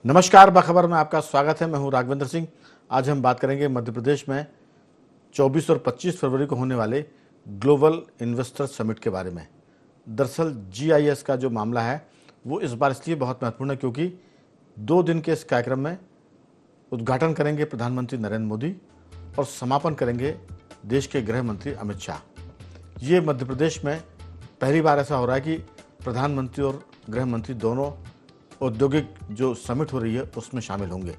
नमस्कार, बाखबर में आपका स्वागत है। मैं हूं राघवेंद्र सिंह। आज हम बात करेंगे मध्य प्रदेश में 24 और 25 फरवरी को होने वाले ग्लोबल इन्वेस्टर समिट के बारे में। दरअसल GIS का जो मामला है वो इस बार इसलिए बहुत महत्वपूर्ण है क्योंकि 2 दिन के इस कार्यक्रम में उद्घाटन करेंगे प्रधानमंत्री नरेंद्र मोदी और समापन करेंगे देश के गृह मंत्री अमित शाह। ये मध्य प्रदेश में पहली बार ऐसा हो रहा है कि प्रधानमंत्री और गृह मंत्री दोनों औद्योगिक जो समिट हो रही है उसमें शामिल होंगे।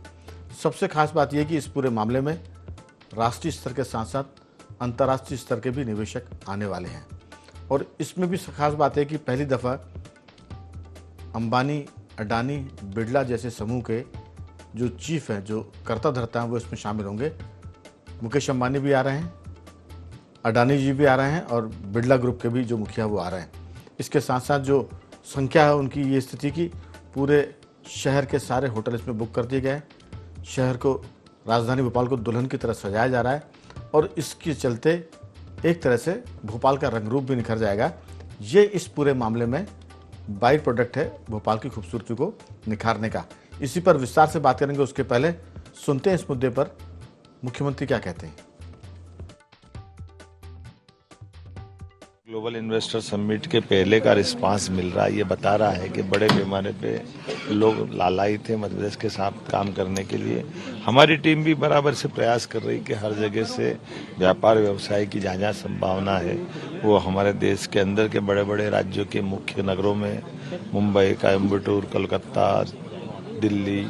सबसे खास बात यह कि इस पूरे मामले में राष्ट्रीय स्तर के साथ साथ अंतर्राष्ट्रीय स्तर के भी निवेशक आने वाले हैं और इसमें भी खास बात है कि पहली दफ़ा अंबानी, अडानी, बिरला जैसे समूह के जो चीफ हैं, जो कर्ता धर्ता हैं, वो इसमें शामिल होंगे। मुकेश अंबानी भी आ रहे हैं, अडानी जी भी आ रहे हैं और बिरला ग्रुप के भी जो मुखिया वो आ रहे हैं। इसके साथ साथ जो संख्या है उनकी ये स्थिति की पूरे शहर के सारे होटल इसमें बुक कर दिए गए। शहर को, राजधानी भोपाल को दुल्हन की तरह सजाया जा रहा है और इसके चलते एक तरह से भोपाल का रंग रूप भी निखर जाएगा। ये इस पूरे मामले में बाई प्रोडक्ट है भोपाल की खूबसूरती को निखारने का। इसी पर विस्तार से बात करेंगे। उसके पहले सुनते हैं इस मुद्दे पर मुख्यमंत्री क्या कहते हैं। ग्लोबल इन्वेस्टर समिट के पहले का रिस्पांस मिल रहा है। ये बता रहा है कि बड़े पैमाने पे लोग लालाई थे मध्य प्रदेश के साथ काम करने के लिए। हमारी टीम भी बराबर से प्रयास कर रही कि हर जगह से व्यापार व्यवसाय की जहाँ जहाँ संभावना है वो हमारे देश के अंदर के बड़े बड़े राज्यों के मुख्य नगरों में, मुंबई, कोयम्बटूर, कोलकाता, दिल्ली,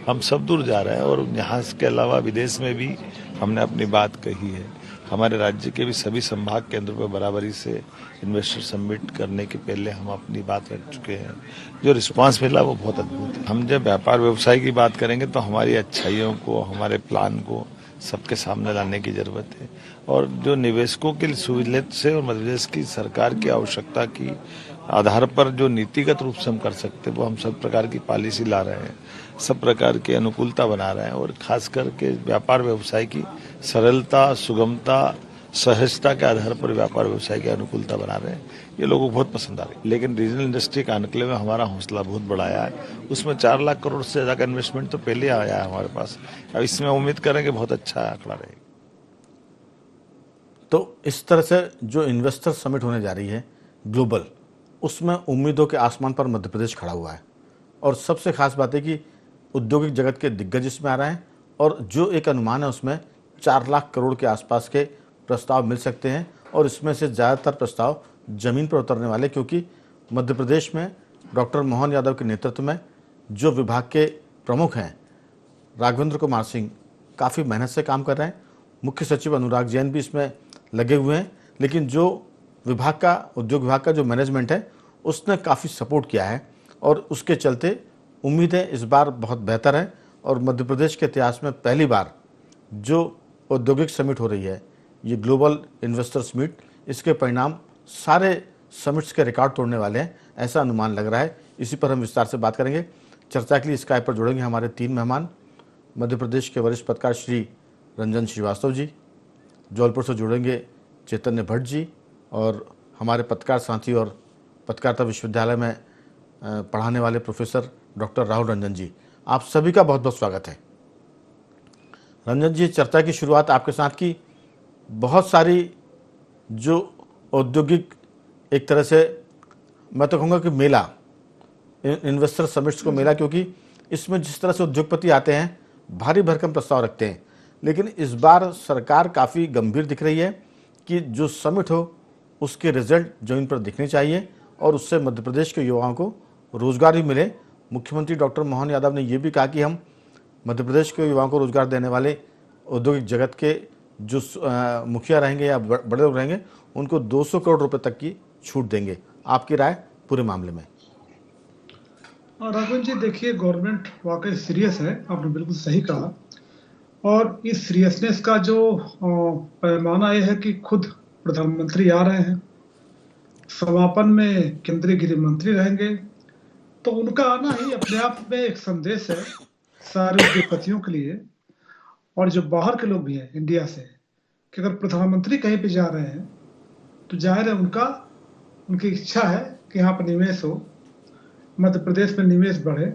हम सब दूर जा रहे हैं और यहाँ के अलावा विदेश में भी हमने अपनी बात कही है। हमारे राज्य के भी सभी संभाग केंद्रों पर बराबरी से इन्वेस्टर समिट करने के पहले हम अपनी बात रख चुके हैं। जो रिस्पांस मिला वो बहुत अद्भुत है। हम जब व्यापार व्यवसाय की बात करेंगे तो हमारी अच्छाइयों को, हमारे प्लान को सबके सामने लाने की जरूरत है और जो निवेशकों की सहूलियत से और मध्य प्रदेश की सरकार की आवश्यकता की आधार पर जो नीतिगत रूप से हम कर सकते हैं वो हम सब प्रकार की पॉलिसी ला रहे हैं, सब प्रकार की अनुकूलता बना रहे हैं और खास करके व्यापार व्यवसाय की सरलता, सुगमता, सहजता के आधार पर व्यापार व्यवसाय की अनुकूलता बना रहे हैं। ये लोगों को बहुत पसंद आ रही है। लेकिन रीजनल इंडस्ट्री के आंकड़े में हमारा हौसला बहुत बढ़ाया है। उसमें 4 लाख करोड़ से ज्यादा का इन्वेस्टमेंट तो पहले आया है हमारे पास। अब इसमें उम्मीद करेंगे बहुत अच्छा आंकड़ा रहेगा। तो इस तरह से जो इन्वेस्टर समिट होने जा रही है ग्लोबल, उसमें उम्मीदों के आसमान पर मध्य प्रदेश खड़ा हुआ है और सबसे खास बात है कि औद्योगिक जगत के दिग्गज इसमें आ रहे हैं और जो एक अनुमान है उसमें 4 लाख करोड़ के आसपास के प्रस्ताव मिल सकते हैं और इसमें से ज़्यादातर प्रस्ताव ज़मीन पर उतरने वाले, क्योंकि मध्य प्रदेश में डॉक्टर मोहन यादव के नेतृत्व में जो विभाग के प्रमुख हैं राघवेंद्र कुमार सिंह काफ़ी मेहनत से काम कर रहे हैं। मुख्य सचिव अनुराग जैन भी इसमें लगे हुए हैं, लेकिन जो विभाग का, उद्योग विभाग का जो मैनेजमेंट है उसने काफ़ी सपोर्ट किया है और उसके चलते उम्मीदें इस बार बहुत बेहतर हैं और मध्य प्रदेश के इतिहास में पहली बार जो औद्योगिक समिट हो रही है, ये ग्लोबल इन्वेस्टर समिट, इसके परिणाम सारे समिट्स के रिकॉर्ड तोड़ने वाले हैं, ऐसा अनुमान लग रहा है। इसी पर हम विस्तार से बात करेंगे। चर्चा के लिए स्काइप पर जुड़ेंगे हमारे 3 मेहमान। मध्य प्रदेश के वरिष्ठ पत्रकार श्री रंजन श्रीवास्तव जी, जौलपुर से जुड़ेंगे चैतन्य भट्ट जी और हमारे पत्रकार साथी और पत्रकारिता विश्वविद्यालय में पढ़ाने वाले प्रोफेसर डॉक्टर राहुल रंजन जी। आप सभी का बहुत बहुत स्वागत है। रंजन जी, चर्चा की शुरुआत आपके साथ की। बहुत सारी जो औद्योगिक, एक तरह से मैं तो कहूँगा कि मेला, इन्वेस्टर समिट्स को मेला, क्योंकि इसमें जिस तरह से उद्योगपति आते हैं भारी भरकम प्रस्ताव रखते हैं, लेकिन इस बार सरकार काफ़ी गंभीर दिख रही है कि जो समिट हो उसके रिजल्ट जमीन पर दिखने चाहिए और उससे मध्य प्रदेश के युवाओं को रोजगार भी मिले। मुख्यमंत्री डॉक्टर मोहन यादव ने यह भी कहा कि हम मध्य प्रदेश के युवाओं को रोजगार देने वाले औद्योगिक जगत के जो मुखिया रहेंगे या बड़े लोग रहेंगे उनको 200 करोड़ रुपए तक की छूट देंगे। आपकी राय पूरे मामले में? राघवन जी, देखिए, गवर्नमेंट वाकई सीरियस है, आपने बिल्कुल सही कहा। और इस सीरियसनेस का जो पैमाना यह है कि खुद प्रधानमंत्री आ रहे हैं, समापन में केंद्रीय गृह मंत्री रहेंगे, तो उनका आना ही अपने आप में एक संदेश है सारे उद्योगपतियों के लिए और जो बाहर के लोग भी हैं इंडिया से, कि अगर प्रधानमंत्री कहीं पे जा रहे हैं तो जाहिर है उनकी इच्छा है कि यहाँ पर निवेश हो, मध्य प्रदेश में निवेश बढ़े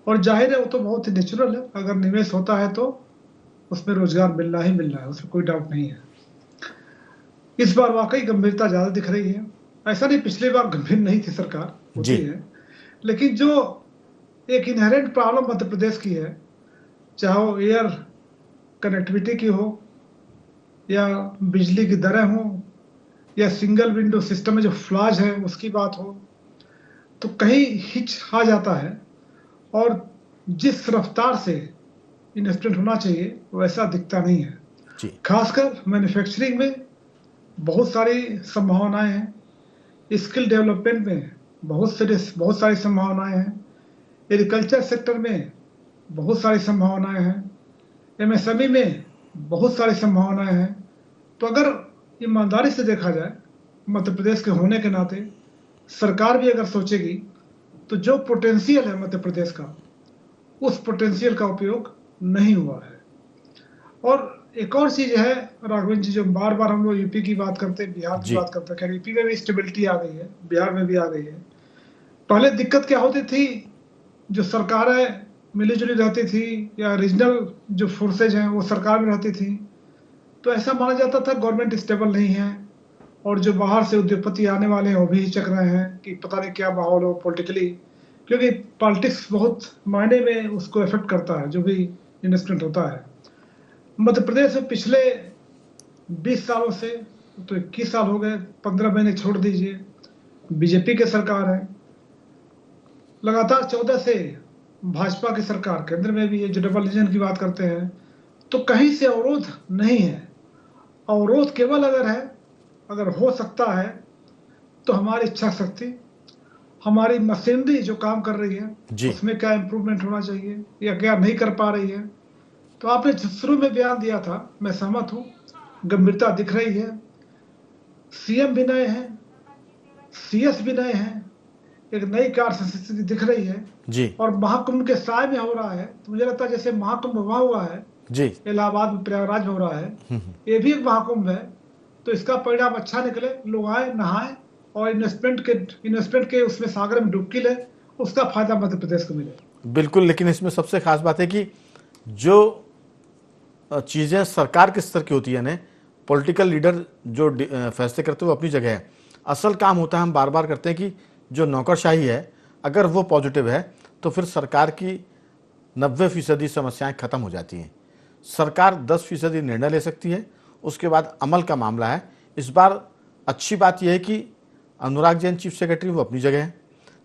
और जाहिर है वो तो बहुत ही नेचुरल है, अगर निवेश होता है तो उसमें रोजगार मिलना ही मिलना है, उसमें कोई डाउट नहीं है। इस बार वाकई गंभीरता ज्यादा दिख रही है। ऐसा नहीं पिछली बार गंभीर नहीं थी सरकार, होती जी। है, लेकिन जो एक इनहेरेंट प्रॉब्लम मध्य प्रदेश की है, चाहे वो एयर कनेक्टिविटी की हो या बिजली की दरें हो या सिंगल विंडो सिस्टम में जो फ्लॉज है उसकी बात हो, तो कहीं हिच आ जाता है। और जिस रफ्तार से इन्वेस्टमेंट होना चाहिए वैसा दिखता नहीं है। जी। खासकर मैन्युफैक्चरिंग में बहुत सारी संभावनाएं हैं, स्किल डेवलपमेंट में बहुत सारी संभावनाएं हैं, एग्रीकल्चर सेक्टर में बहुत सारी संभावनाएं हैं, एमएसएमई में बहुत सारी संभावनाएं हैं। तो अगर ईमानदारी से देखा जाए, मध्य प्रदेश के होने के नाते सरकार भी अगर सोचेगी तो जो पोटेंशियल है मध्य प्रदेश का, उस पोटेंशियल का उपयोग नहीं हुआ है। और एक और चीज है राघवन जी, जो बार बार हम लोग यूपी की बात करते हैं, बिहार की जी। बात करते हैं, खैर यूपी में भी स्टेबिलिटी आ गई है, बिहार में भी आ गई है। पहले दिक्कत क्या होती थी, जो सरकारें मिलीजुली रहती थी या रीजनल जो फोर्सेज हैं वो सरकार में रहती थी, तो ऐसा माना जाता था गवर्नमेंट स्टेबल नहीं है, और जो बाहर से उद्योगपति आने वाले हैं वो भी हिचक रहे हैं कि पता नहीं क्या माहौल हो पॉलिटिकली, क्योंकि पॉलिटिक्स बहुत मायने में उसको इफेक्ट करता है जो भी इन्वेस्टमेंट होता है। मध्य प्रदेश में पिछले 20 सालों से, तो 21 साल हो गए, 15 महीने छोड़ दीजिए, बीजेपी की सरकार है। लगातार 14 से भाजपा की सरकार केंद्र में भी है, जो डबल इंजन की बात करते हैं। तो कहीं से अवरोध नहीं है। अवरोध केवल अगर हो सकता है तो हमारी इच्छा शक्ति, हमारी मशीनरी जो काम कर रही है जी। उसमें क्या इम्प्रूवमेंट होना चाहिए या क्या नहीं कर पा रही है। तो आपने शुरू में बयान दिया था, मैं सहमत हूं, गंभीरता दिख रही है। सीएम भी नए हैं, सीएस भी नए हैं, एक नई कार्य संस्कृति दिख रही है। जी। और महाकुंभ के साय में हो रहा है, तो मुझे लगता है जैसे महाकुंभ वहां हुआ है, जी। इलाहाबाद में प्रयागराज में हो रहा है, ये भी एक महाकुंभ है। तो इसका परिणाम अच्छा निकले, लोग आए नहाए और इन्वेस्टमेंट के उसमें सागर में डुबकी ले, उसका फायदा मध्य प्रदेश को मिले। बिल्कुल, लेकिन इसमें सबसे खास बात है कि जो चीज़ें सरकार के स्तर की होती है ना, पॉलिटिकल लीडर जो फैसले करते हैं वो अपनी जगह है। असल काम होता है, हम बार बार करते हैं कि जो नौकरशाही है, अगर वो पॉजिटिव है तो फिर सरकार की 90% समस्याएं खत्म हो जाती हैं। सरकार 10% निर्णय ले सकती है, उसके बाद अमल का मामला है। इस बार अच्छी बात यह है कि अनुराग जैन चीफ सेक्रेटरी वो अपनी जगह है,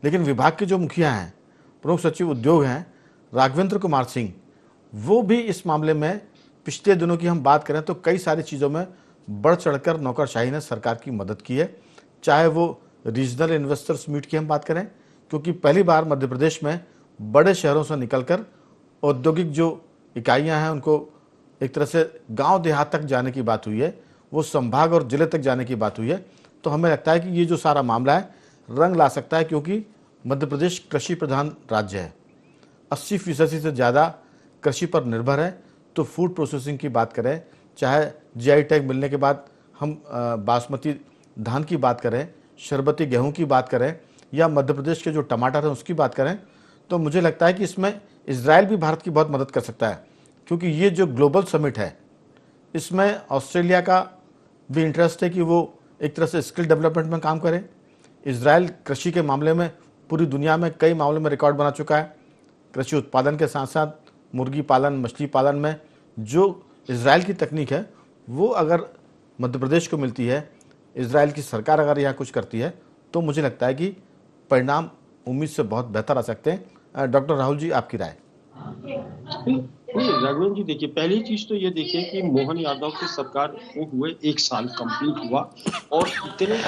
लेकिन विभाग के जो मुखिया हैं, प्रमुख सचिव उद्योग हैं राघवेंद्र कुमार सिंह, वो भी इस मामले में पिछले दिनों की हम बात करें तो कई सारी चीज़ों में बढ़ चढ़कर नौकरशाही ने सरकार की मदद की है। चाहे वो रीजनल इन्वेस्टर्स मीट की हम बात करें, क्योंकि पहली बार मध्य प्रदेश में बड़े शहरों से निकलकर औद्योगिक जो इकाइयां हैं उनको एक तरह से गांव देहात तक जाने की बात हुई है, वो संभाग और जिले तक जाने की बात हुई है। तो हमें लगता है कि ये जो सारा मामला है रंग ला सकता है, क्योंकि मध्य प्रदेश कृषि प्रधान राज्य है, 80% से ज़्यादा कृषि पर निर्भर है। तो फूड प्रोसेसिंग की बात करें, चाहे जीआई टैग मिलने के बाद हम बासमती धान की बात करें, शरबती गेहूं की बात करें, या मध्य प्रदेश के जो टमाटर हैं उसकी बात करें, तो मुझे लगता है कि इसमें इजराइल भी भारत की बहुत मदद कर सकता है। क्योंकि ये जो ग्लोबल समिट है, इसमें ऑस्ट्रेलिया का भी इंटरेस्ट है कि वो एक तरह से स्किल डेवलपमेंट में काम करें। इजराइल कृषि के मामले में पूरी दुनिया में कई मामलों में रिकॉर्ड बना चुका है। कृषि उत्पादन के साथ साथ मुर्गी पालन, मछली पालन में जो इजराइल की तकनीक है, वो अगर मध्य प्रदेश को मिलती है, इजराइल की सरकार अगर यहाँ कुछ करती है, तो मुझे लगता है कि परिणाम उम्मीद से बहुत बेहतर आ सकते हैं। डॉक्टर राहुल जी, आपकी राय? राघवन जी, देखिए, पहली चीज तो ये देखिए कि मोहन यादव की सरकार को हुए 1 साल कंप्लीट हुआ, और इतने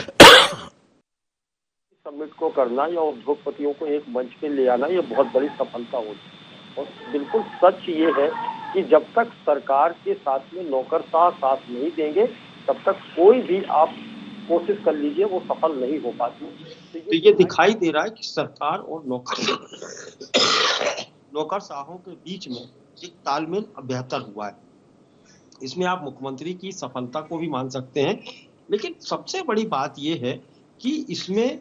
समिट को करना या उद्योगपतियों को एक मंच पे ले आना, ये बहुत बड़ी सफलता होगी। और बिल्कुल सच ये है कि जब तक सरकार के साथ में नौकरशाह साथ नहीं देंगे, तब तक कोई भी आप कोशिश कर लीजिए वो सफल नहीं हो पाती। तो ये दिखाई दे रहा है कि सरकार और नौकरशाहों के बीच में एक तालमेल बेहतर हुआ है। इसमें आप मुख्यमंत्री की सफलता को भी मान सकते हैं, लेकिन सबसे बड़ी बात यह है कि इसमें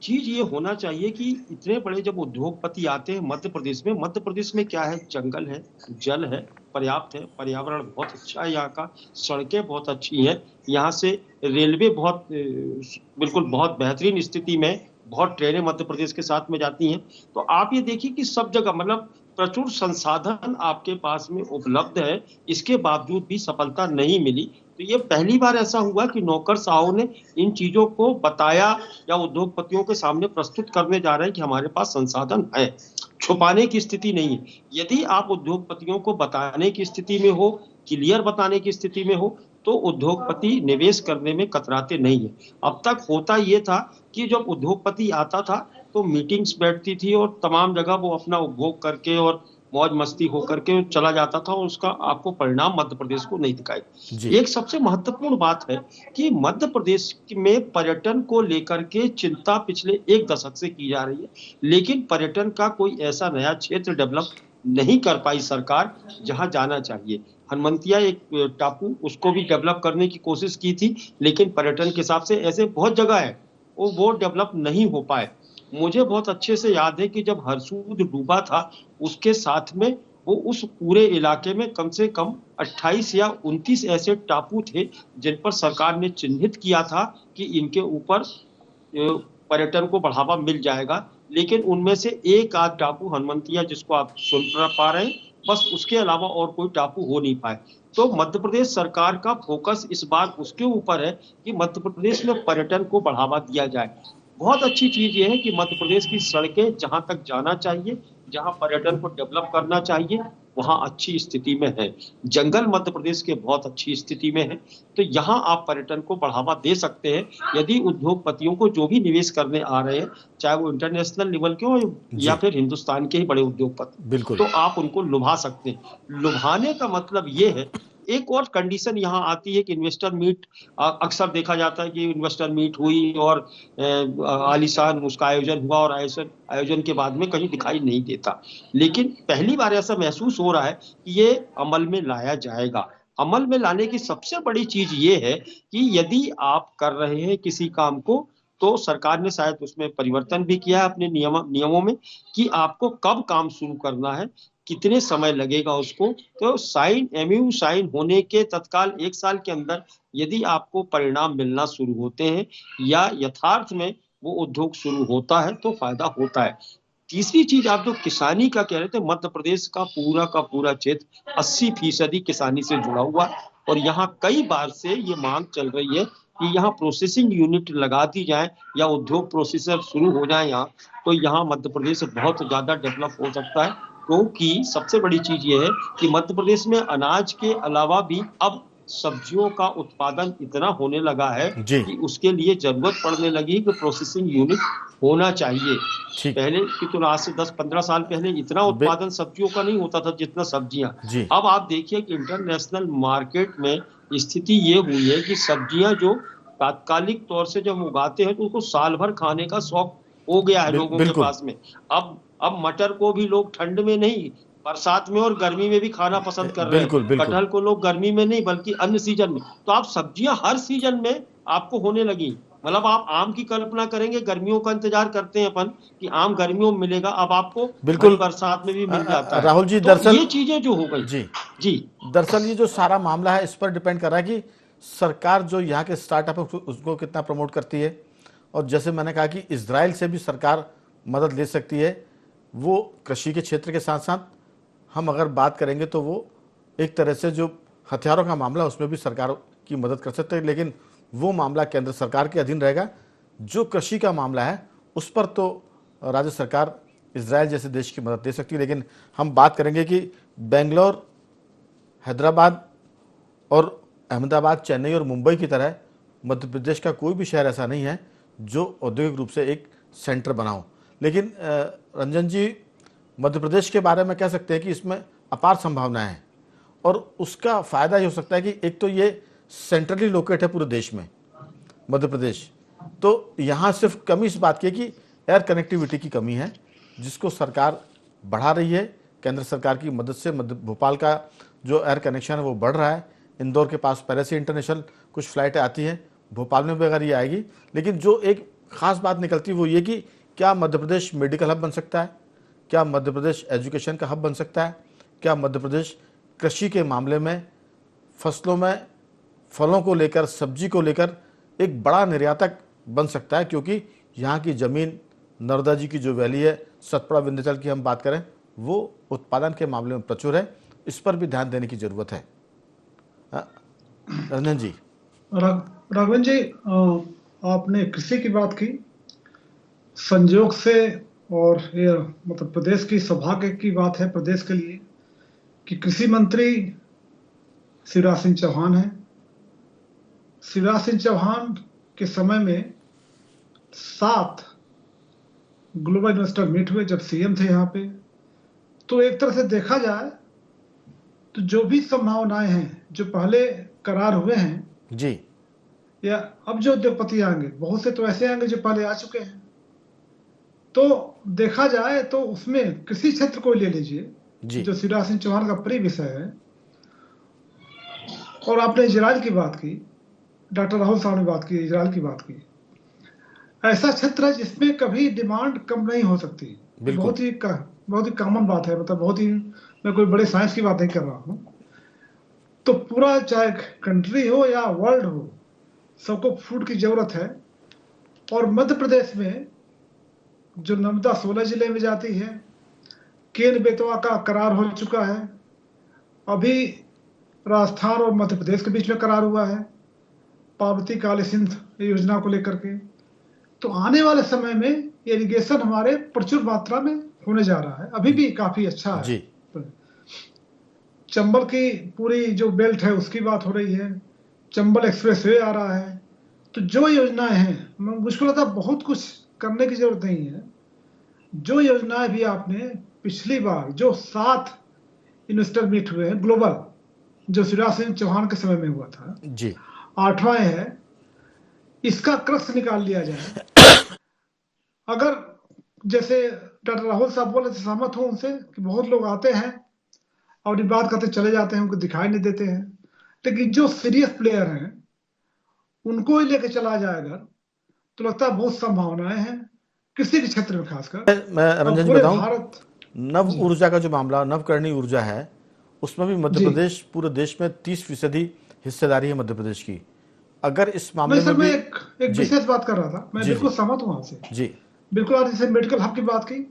चीज ये होना चाहिए कि इतने बड़े जब उद्योगपति आते हैं मध्य प्रदेश में क्या है, जंगल है, जल है, पर्याप्त है, पर्यावरण बहुत अच्छा है यहाँ का, सड़कें बहुत अच्छी हैं, यहाँ से रेलवे बहुत बिल्कुल बहुत बेहतरीन स्थिति में, बहुत ट्रेनें मध्य प्रदेश के साथ में जाती हैं। तो आप ये देखिए कि सब जगह मतलब प्रचुर संसाधन आपके पास में उपलब्ध है, इसके बावजूद भी सफलता नहीं मिली। तो ये पहली बार ऐसा हुआ कि नौकरशाहों ने इन चीजों को बताया या उद्योगपतियों के सामने प्रस्तुत करने जा रहे हैं कि हमारे पास संसाधन है, छुपाने की स्थिति नहीं है। यदि आप उद्योगपतियों को बताने की स्थिति में हो, क्लियर बताने की स्थिति में हो, तो उद्योगपति निवेश करने में कतराते नहीं है। अब तक होता ये था कि जब उद्योगपति आता था तो मीटिंग्स बैठती थी और तमाम जगह वो अपना उपभोग करके और मौज मस्ती होकर के चला जाता था और उसका आपको परिणाम मध्य प्रदेश को नहीं दिखाई। एक सबसे महत्वपूर्ण बात है कि मध्य प्रदेश में पर्यटन को लेकर के चिंता पिछले 1 दशक से की जा रही है, लेकिन पर्यटन का कोई ऐसा नया क्षेत्र डेवलप नहीं कर पाई सरकार जहां जाना चाहिए। हनुमंतिया एक टापू, उसको भी डेवलप करने की कोशिश की थी, लेकिन पर्यटन के हिसाब से ऐसे बहुत जगह है वो डेवलप नहीं हो पाए। मुझे बहुत अच्छे से याद है कि जब हरसूद डूबा था, उसके साथ में वो उस पूरे इलाके में कम से कम 28 या 29 ऐसे टापू थे जिन पर सरकार ने चिन्हित किया था कि इनके ऊपर पर्यटन को बढ़ावा मिल जाएगा, लेकिन उनमें से एक आध टापू हनुमंतिया जिसको आप सुन पा रहे हैं, बस उसके अलावा और कोई टापू हो नहीं पाए। तो मध्य प्रदेश सरकार का फोकस इस बार उसके ऊपर है कि मध्य प्रदेश में पर्यटन को बढ़ावा दिया जाए। बहुत अच्छी चीज ये है कि मध्य प्रदेश की सड़कें जहां तक जाना चाहिए, जहां पर्यटन को डेवलप करना चाहिए, वहां अच्छी स्थिति में है। जंगल मध्य प्रदेश के बहुत अच्छी स्थिति में है, तो यहाँ आप पर्यटन को बढ़ावा दे सकते हैं यदि उद्योगपतियों को जो भी निवेश करने आ रहे हैं, चाहे वो इंटरनेशनल लेवल के हो या फिर हिंदुस्तान के ही बड़े उद्योगपति, बिल्कुल, तो आप उनको लुभा सकते हैं। लुभाने का मतलब ये है, एक और कंडीशन यहाँ आती है कि इन्वेस्टर मीट, अक्सर देखा जाता है कि इन्वेस्टर मीट हुई और आलीशान उसका आयोजन हुआ और आयोजन के बाद में कहीं दिखाई नहीं देता, लेकिन पहली बार ऐसा महसूस हो रहा है कि ये अमल में लाया जाएगा। अमल में लाने की सबसे बड़ी चीज ये है कि यदि आप कर रहे हैं किसी काम को, तो सरकार ने शायद उसमें परिवर्तन भी किया है अपने नियमों में कि आपको कब काम शुरू करना है, कितने समय लगेगा उसको। तो एमयू साइन होने के तत्काल 1 साल के अंदर यदि आपको परिणाम मिलना शुरू होते हैं या यथार्थ में वो उद्योग शुरू होता है तो फायदा होता है। तीसरी चीज, आप जो किसानी का कह रहे थे, मध्य प्रदेश का पूरा क्षेत्र 80% किसानी से जुड़ा हुआ, और यहाँ कई बार से ये मांग चल रही है कि यहाँ प्रोसेसिंग यूनिट लगा दी जाए या उद्योग प्रोसेसर शुरू हो जाए यहाँ, तो यहाँ मध्य प्रदेश बहुत ज्यादा डेवलप हो सकता है। क्योंकि सबसे बड़ी चीज ये है कि मध्य प्रदेश में अनाज के अलावा भी अब सब्जियों का उत्पादन इतना होने लगा है कि उसके लिए जरूरत पड़ने लगी कि प्रोसेसिंग यूनिट होना चाहिए। पहले की तुलना आज से 10-15 साल पहले इतना उत्पादन सब्जियों का नहीं होता था जितना सब्जियां। अब आप देखिए कि इंटरनेशनल मार्केट में स्थिति ये हुई है कि सब्जियां जो तात्कालिक तौर से जब उगाते हैं तो उनको साल भर खाने का शौक हो गया है लोगों के पास में। अब मटर को भी लोग ठंड में नहीं, बरसात में और गर्मी में भी खाना पसंद कर रहे हैं। कटहल को लोग गर्मी में नहीं बल्कि अन्य सीजन में। तो आप सब्जियां हर सीजन में आपको होने लगी। मतलब आप आम की कल्पना करेंगे, गर्मियों का इंतजार करते हैं अपन कि आम गर्मियों में मिलेगा, अब आपको बिल्कुल बरसात में भी मिल जाता है। राहुल जी, तो दरअसल ये चीजें जो हो गई जी दरअसल ये जो सारा मामला है इस पर डिपेंड कर रहा है कि सरकार जो यहाँ के स्टार्टअप है उसको कितना प्रमोट करती है। और जैसे मैंने कहा कि इजराइल से भी सरकार मदद ले सकती है। वो कृषि के क्षेत्र के साथ साथ हम अगर बात करेंगे तो वो एक तरह से जो हथियारों का मामला उसमें भी सरकार की मदद कर सकते हैं, लेकिन वो मामला केंद्र सरकार के अधीन रहेगा। जो कृषि का मामला है उस पर तो राज्य सरकार इजराइल जैसे देश की मदद दे सकती है। लेकिन हम बात करेंगे कि बेंगलोर, हैदराबाद और अहमदाबाद, चेन्नई और मुंबई की तरह मध्य प्रदेश का कोई भी शहर ऐसा नहीं है जो औद्योगिक रूप से एक सेंटर बना हो। लेकिन रंजन जी, मध्य प्रदेश के बारे में कह सकते हैं कि इसमें अपार संभावनाएं हैं और उसका फायदा ये हो सकता है कि एक तो ये सेंट्रली लोकेट है पूरे देश में मध्य प्रदेश, तो यहाँ सिर्फ कमी इस बात की है कि एयर कनेक्टिविटी की कमी है जिसको सरकार बढ़ा रही है केंद्र सरकार की मदद से। भोपाल का जो एयर कनेक्शन है वो बढ़ रहा है। इंदौर के पास पहले से इंटरनेशनल कुछ फ्लाइटें आती हैं, भोपाल में भी अगर ये आएगी, लेकिन जो एक खास बात निकलती है वो ये कि क्या मध्य प्रदेश मेडिकल हब बन सकता है, क्या मध्य प्रदेश एजुकेशन का हब बन सकता है, क्या मध्य प्रदेश कृषि के मामले में फसलों में फलों को लेकर, सब्जी को लेकर एक बड़ा निर्यातक बन सकता है, क्योंकि यहाँ की ज़मीन, नर्मदा जी की जो वैली है, सतपुड़ा विंध्याचल की हम बात करें, वो उत्पादन के मामले में प्रचुर है। इस पर भी ध्यान देने की ज़रूरत है। रंजन जी। राघवन जी, आपने कृषि की बात की, संयोग से, और ये मतलब प्रदेश की सौभाग्य की बात है प्रदेश के लिए कि कृषि मंत्री शिवराज सिंह चौहान है। शिवराज सिंह चौहान के समय में 7 ग्लोबल इन्वेस्टर मीट हुए जब सीएम थे यहाँ पे। तो एक तरह से देखा जाए तो जो भी संभावनाएं हैं जो पहले करार हुए हैं जी, या अब जो उद्योगपति आएंगे, बहुत से तो ऐसे आएंगे जो पहले आ चुके हैं, तो देखा जाए तो उसमें कृषि क्षेत्र को ले लीजिए जी, जो शिवराज सिंह चौहान का प्रिय विषय है। और आपने इजराइल की बात की, डॉक्टर राहुल साहब ने बात की, इजराइल की बात की। ऐसा क्षेत्र है जिसमें कभी डिमांड कम नहीं हो सकती। बिल्कुल। बहुत ही कॉमन बात है, मतलब बहुत ही, मैं कोई बड़े साइंस की बात नहीं कर रहा हूँ। तो पूरा चाहे कंट्री हो या वर्ल्ड हो, सबको फूड की जरूरत है। और मध्य प्रदेश में जो नर्मदा 16 जिले में जाती है, केन बेतवा का करार हो चुका है, अभी राजस्थान और मध्य प्रदेश के बीच में करार हुआ है पार्वती काली सिंध योजना को लेकर के। तो आने वाले समय में इरिगेशन हमारे प्रचुर मात्रा में होने जा रहा है, अभी भी काफी अच्छा है जी। चंबल की पूरी जो बेल्ट है उसकी बात हो रही है, चंबल एक्सप्रेसवे आ रहा है। तो जो योजनाएं हैं, मुझको लगता है बहुत कुछ करने की जरूरत नहीं है। जो योजनाएं भी आपने पिछली बार जो 7 इन्वेस्टर मीट हुए हैं ग्लोबल, जो शिवराज सिंह चौहान के समय में हुआ था जी, 8वां है, इसका क्रक्स निकाल लिया जाए। अगर जैसे डॉक्टर राहुल साहब बोले, सहमत हूं उनसे कि बहुत लोग आते हैं और ये बात करते चले जाते हैं, उनको दिखाई नहीं देते हैं, लेकिन जो सीरियस प्लेयर हैं उनको ही लेके चला जाएगा तो लगता है बहुत संभावनाएं हैं किसी भी क्षेत्र में, खासकर मैं और रंजन जी पूरे बताऊं, भारत। नव जी ऊर्जा का जो मामला, नवकरणीय ऊर्जा है, उसमें भी मध्य जी प्रदेश पूरे देश में 30% हिस्सेदारी है मध्य प्रदेश की। अगर इस नहीं मामले सर, में मैं भी एक जी, विशेष बात कर रहा था, मैं जी, बिल्कुल जी, सहमत हूं आपसे। जी, बिल्कुल, आप जैसे मेडिकल हब की बात की,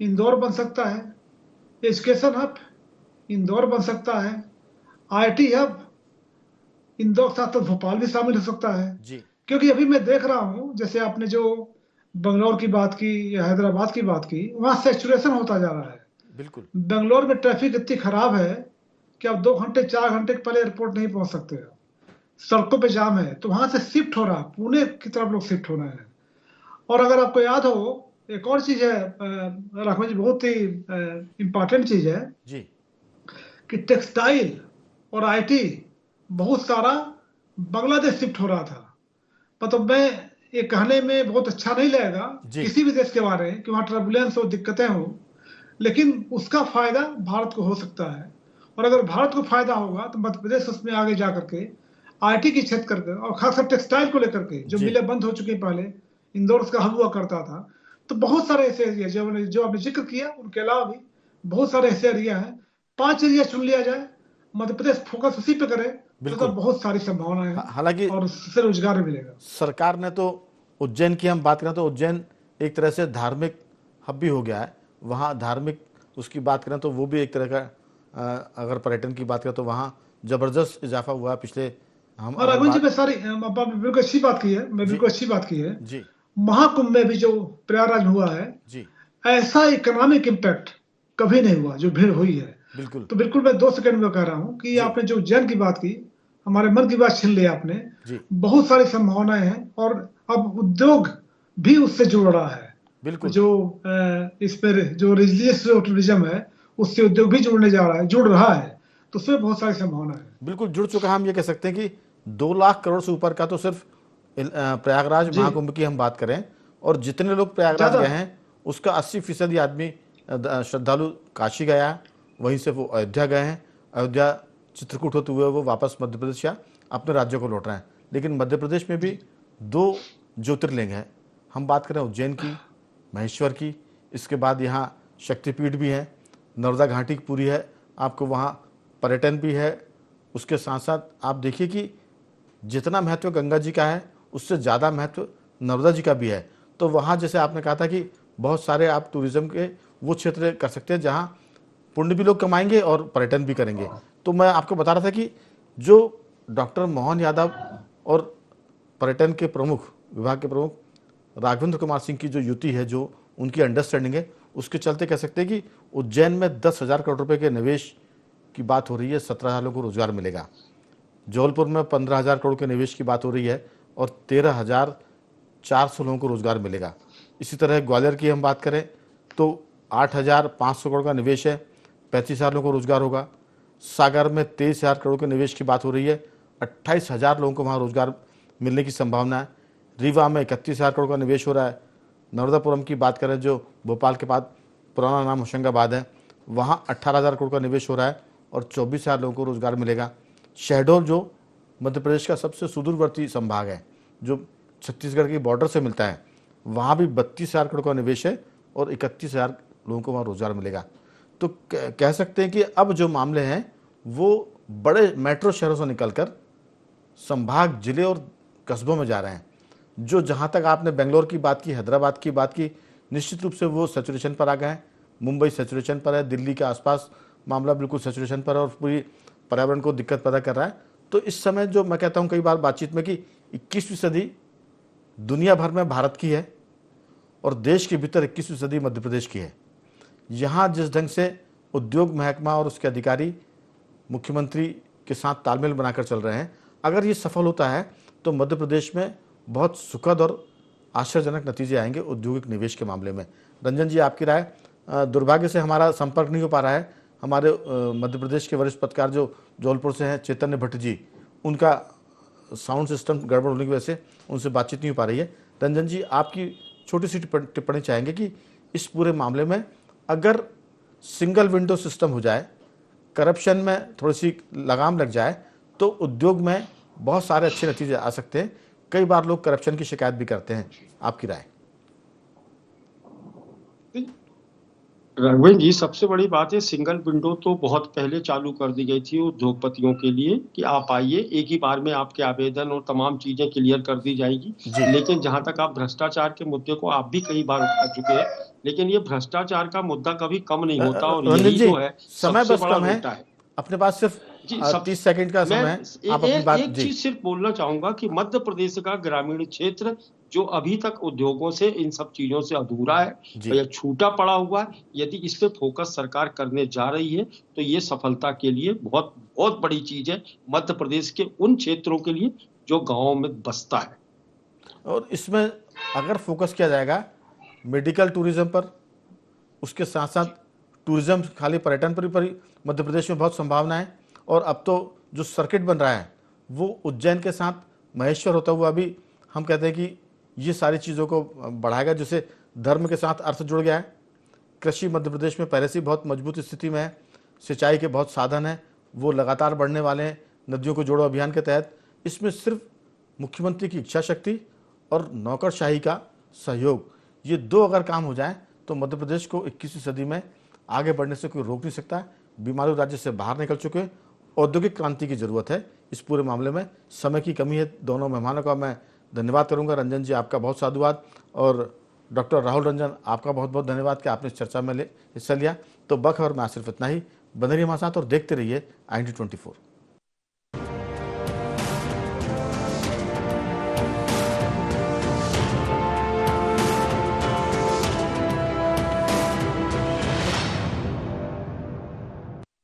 इंदौर बन सकता है। एजुकेशन हब इंदौर बन सकता है। आईटी हब इंदौर के साथ तो भोपाल भी शामिल हो सकता है। जी, क्योंकि अभी मैं देख रहा हूँ, जैसे आपने जो बंगलौर की बात की या हैदराबाद की बात की, वहां सैचुरेशन होता जा रहा है। बिल्कुल, बेंगलोर में ट्रैफिक इतनी खराब है कि आप 2 घंटे 4 घंटे के पहले एयरपोर्ट नहीं पहुंच सकते हो, सड़कों पे जाम है। तो वहां से शिफ्ट हो रहा, पुणे की तरफ लोग शिफ्ट हो रहे हैं। और अगर आपको याद हो, एक और चीज है राघव जी, बहुत ही इंपॉर्टेंट चीज है जी, कि टेक्सटाइल और आईटी बहुत सारा बांग्लादेश शिफ्ट हो रहा था। मतलब मैं ये कहने में बहुत अच्छा नहीं लगेगा जी, किसी भी देश के बारे में कि वहाँ टर्बुलेंस हो, दिक्कतें हो, लेकिन उसका फायदा भारत को हो सकता है। और अगर भारत को फायदा होगा तो मध्य प्रदेश उसमें आगे जा करके आईटी की क्षेत्र करके, और खासकर टेक्सटाइल को लेकर के जो जी, मिलें बंद हो चुकी पहले, इंदौर उसका हब हुआ करता था। तो बहुत सारे ऐसे एरिया जो आपने जिक्र किया, उनके अलावा भी बहुत सारे ऐसे एरिया हैं। 5 एरिया चुन लिया जाए, मध्य प्रदेश फोकस उसी पे करे तो बिल्कुल। बहुत सारी संभावनाएं हैं हालांकि और उससे रोजगार भी मिलेगा। सरकार ने तो, उज्जैन की हम बात करें तो उज्जैन एक तरह से धार्मिक हब भी हो गया है। वहाँ धार्मिक उसकी बात करें तो वो भी एक तरह का, अगर पर्यटन की बात करें तो वहाँ ज़बरदस्त इजाफा हुआ है पिछले, हम और अगर राघवन जी, बात। मैं सारी आपने बिल्कुल अच्छी बात की है, मैं जी, बिल्कुल अच्छी बात की है। जी, महाकुंभ में भी जो प्रयागराज में हुआ है, जी, ऐसा इकोनॉमिक इम्पैक्ट कभी नहीं हुआ जो भीड़ हुई है। बिल्कुल, तो बिल्कुल मैं 2 सेकंड में कह रहा हूँ कि जी, आपने जो उज्जैन की बात की, हमारे मन की बात छीन ली आपने। जी, बहुत सारी संभावनाएं हैं और अब उद्योग भी उससे जुड़ रहा है। बिल्कुल, जो इस पर जो रिलीजियस टूरिज्म है, उससे उद्योग भी जुड़ रहा है। तो उसमें बहुत सारी संभावना है। बिल्कुल जुड़ चुका है। हम ये कह सकते हैं कि 2 लाख करोड़ से ऊपर का तो सिर्फ प्रयागराज जी, महाकुंभ की हम बात करें, और जितने लोग प्रयागराज ज्यादा। गए हैं उसका 80% आदमी श्रद्धालु काशी गया है, वहीं से वो अयोध्या गए हैं, अयोध्या चित्रकूट होते हुए वो वापस मध्य प्रदेश या अपने राज्यों को लौट रहे हैं। लेकिन मध्य प्रदेश में भी 2 ज्योतिर्लिंग हैं, हम बात करें उज्जैन की, महेश्वर की, इसके बाद यहाँ शक्तिपीठ भी है, नर्मदा घाटी पूरी है, आपको वहाँ पर्यटन भी है। उसके साथ साथ आप देखिए कि जितना महत्व गंगा जी का है उससे ज़्यादा महत्व नर्मदा जी का भी है। तो वहाँ जैसे आपने कहा था कि बहुत सारे आप टूरिज्म के वो क्षेत्र कर सकते हैं जहाँ पुण्य भी लोग कमाएंगे और पर्यटन भी करेंगे। तो मैं आपको बता रहा था कि जो डॉक्टर मोहन यादव और पर्यटन के प्रमुख, विभाग के प्रमुख राघवेंद्र कुमार सिंह की जो युति है, जो उनकी अंडरस्टैंडिंग है, उसके चलते कह सकते हैं कि उज्जैन में 10,000 करोड़ रुपए के निवेश की बात हो रही है, 17,000 लोगों को रोजगार मिलेगा। जबलपुर में 15,000 करोड़ के निवेश की बात हो रही है और 13,400 लोगों को रोजगार मिलेगा। इसी तरह ग्वालियर की हम बात करें तो 8,500 करोड़ का निवेश है, 35,000 लोगों को रोजगार होगा। सागर में 23,000 करोड़ के निवेश की बात हो रही है, 28,000 लोगों को वहाँ रोजगार मिलने की संभावना है। रीवा में 31,000 करोड़ का निवेश हो रहा है। नर्मदापुरम की बात करें जो भोपाल के बाद पुराना नाम होशंगाबाद है, वहाँ 18,000 करोड़ का निवेश हो रहा है और 24,000 लोगों को रोजगार मिलेगा। शहडोल जो मध्य प्रदेश का सबसे सुदूरवर्ती संभाग है, जो छत्तीसगढ़ की बॉर्डर से मिलता है, वहाँ भी 32,000 करोड़ का निवेश है और 31,000 लोगों को वहाँ रोजगार मिलेगा। तो कह सकते हैं कि अब जो मामले हैं वो बड़े मेट्रो शहरों से निकलकर संभाग, जिले और कस्बों में जा रहे हैं। जो जहाँ तक आपने बेंगलोर की बात की, हैदराबाद की बात की, निश्चित रूप से वो सैचुरेशन पर आ गए हैं। मुंबई सैचुरेशन पर है, दिल्ली के आसपास मामला बिल्कुल सैचुरेशन पर है और पूरी पर्यावरण को दिक्कत पैदा कर रहा है। तो इस समय जो मैं कहता हूँ कई बार बातचीत में कि 21वीं सदी दुनिया भर में भारत की है और देश के भीतर 21वीं सदी मध्य प्रदेश की है। यहाँ जिस ढंग से उद्योग महकमा और उसके अधिकारी मुख्यमंत्री के साथ तालमेल बनाकर चल रहे हैं, अगर ये सफल होता है तो मध्य प्रदेश में बहुत सुखद और आश्चर्यजनक नतीजे आएंगे औद्योगिक निवेश के मामले में। रंजन जी, आपकी राय? दुर्भाग्य से हमारा संपर्क नहीं हो पा रहा है। हमारे मध्य प्रदेश के वरिष्ठ पत्रकार जो जबलपुर से हैं, चैतन्य भट्ट जी, उनका साउंड सिस्टम गड़बड़ होने की वजह से उनसे बातचीत नहीं हो पा रही है। रंजन जी, आपकी छोटी सी टिप्पणी चाहेंगे कि इस पूरे मामले में अगर सिंगल विंडो सिस्टम हो जाए, करप्शन में थोड़ी सी लगाम लग जाए, तो उद्योग में बहुत सारे अच्छे नतीजे आ सकते हैं। कई बार लोग करप्शन की शिकायत भी करते हैं, आपकी राय? राघवेंद्र जी, सबसे बड़ी बात है, सिंगल विंडो तो बहुत पहले चालू कर दी गई थी उद्योगपतियों के लिए कि आप आइए, एक ही बार में आपके आवेदन और तमाम चीजें क्लियर कर दी जाएगी। लेकिन जहां तक आप भ्रष्टाचार के मुद्दे को आप भी कई बार उठा चुके हैं, लेकिन ये भ्रष्टाचार का मुद्दा कभी कम नहीं होता और यही जो है समय सबसे बस बड़ा कम है, मुद्दा है। अपने पास सिर्फ 30 सेकंड का समय है। आप अपनी बात एक चीज सिर्फ बोलना चाहूंगा कि मध्य प्रदेश का ग्रामीण क्षेत्र जो अभी तक उद्योगों से, इन सब चीजों से अधूरा है या छूटा पड़ा हुआ है, यदि इस पे फोकस सरकार करने जा रही है तो ये सफलता के लिए बहुत बहुत बड़ी चीज है मध्य प्रदेश के उन क्षेत्रों के लिए जो गांवों में बसता है। और इसमें अगर फोकस किया जाएगा मेडिकल टूरिज्म पर, उसके साथ साथ टूरिज्म खाली पर्यटन पर ही मध्य प्रदेश में बहुत संभावना है। और अब तो जो सर्किट बन रहा है वो उज्जैन के साथ महेश्वर होता हुआ भी हम कहते हैं कि ये सारी चीज़ों को बढ़ाएगा, जिससे धर्म के साथ अर्थ जुड़ गया है। कृषि मध्य प्रदेश में पहले से बहुत मजबूत स्थिति में है, सिंचाई के बहुत साधन हैं, वो लगातार बढ़ने वाले हैं नदियों को जोड़ो अभियान के तहत। इसमें सिर्फ मुख्यमंत्री की इच्छा शक्ति और नौकरशाही का सहयोग, ये दो अगर काम हो जाए तो मध्य प्रदेश को 21वीं सदी में आगे बढ़ने से कोई रोक नहीं सकता। बीमारू राज्य से बाहर निकल चुके, औद्योगिक क्रांति की जरूरत है इस पूरे मामले में। समय की कमी है। दोनों मेहमानों का मैं धन्यवाद करूंगा। रंजन जी, आपका बहुत साधुवाद, और डॉक्टर राहुल रंजन, आपका बहुत बहुत धन्यवाद कि आपने इस चर्चा में हिस्सा लिया। तो बखबर में सिर्फ इतना ही। बने रहिए हमारे साथ और देखते रहिए IND24।